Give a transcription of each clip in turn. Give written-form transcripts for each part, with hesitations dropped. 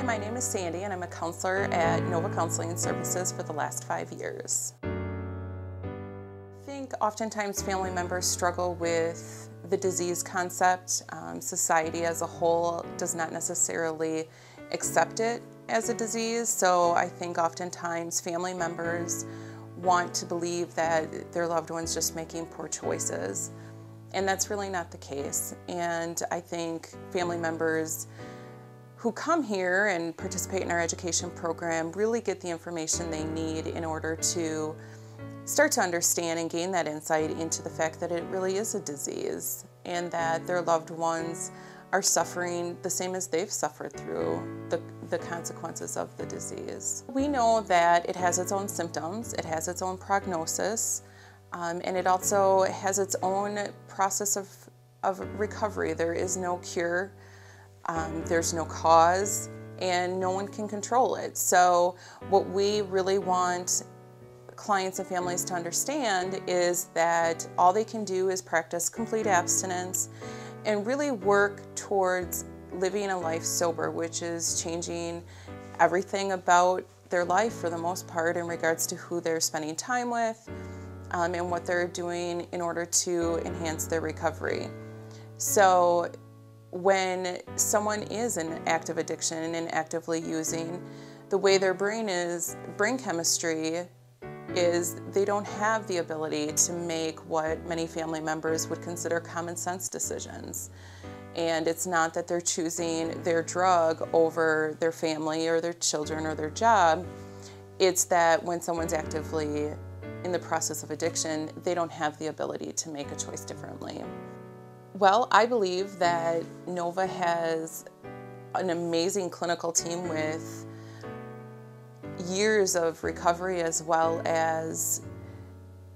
Hi, my name is Sandy and I'm a counselor at Nova Counseling Services for the last 5 years. I think oftentimes family members struggle with the disease concept. Society as a whole does not necessarily accept it as a disease, so I think oftentimes family members want to believe that their loved one's just making poor choices, and that's really not the case. And I think family members who come here and participate in our education program really get the information they need in order to start to understand and gain that insight into the fact that it really is a disease and that their loved ones are suffering the same as they've suffered through the consequences of the disease. We know that it has its own symptoms, it has its own prognosis, and it also has its own process of recovery. There is no cure. There's no cause, and no one can control it. So what we really want clients and families to understand is that all they can do is practice complete abstinence and really work towards living a life sober, which is changing everything about their life for the most part in regards to who they're spending time with and what they're doing in order to enhance their recovery. So when someone is in active addiction and actively using, the way their brain chemistry is, they don't have the ability to make what many family members would consider common sense decisions. And it's not that they're choosing their drug over their family or their children or their job. It's that when someone's actively in the process of addiction, they don't have the ability to make a choice differently. Well, I believe that Nova has an amazing clinical team with years of recovery as well as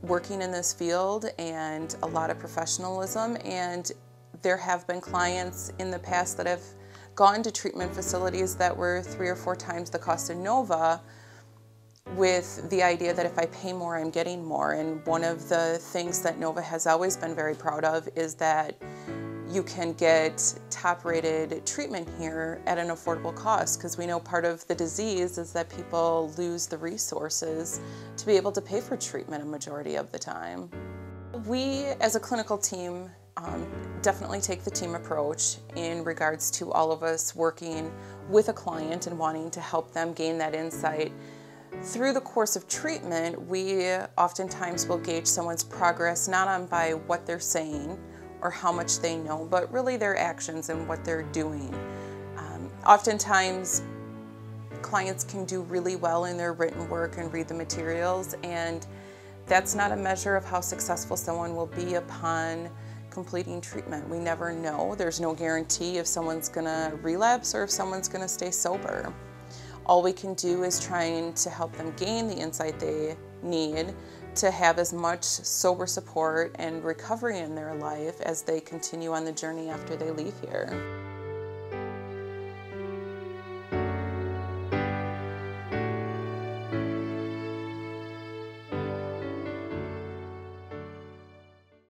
working in this field and a lot of professionalism. And there have been clients in the past that have gone to treatment facilities that were 3 or 4 times the cost of Nova, with the idea that if I pay more, I'm getting more. And one of the things that Nova has always been very proud of is that you can get top-rated treatment here at an affordable cost, because we know part of the disease is that people lose the resources to be able to pay for treatment a majority of the time. We, as a clinical team, definitely take the team approach in regards to all of us working with a client and wanting to help them gain that insight. Through the course of treatment, we oftentimes will gauge someone's progress not on by what they're saying or how much they know, but really their actions and what they're doing. Oftentimes, clients can do really well in their written work and read the materials, and that's not a measure of how successful someone will be upon completing treatment. We never know. There's no guarantee if someone's gonna relapse or if someone's gonna stay sober. All we can do is trying to help them gain the insight they need to have as much sober support and recovery in their life as they continue on the journey after they leave here.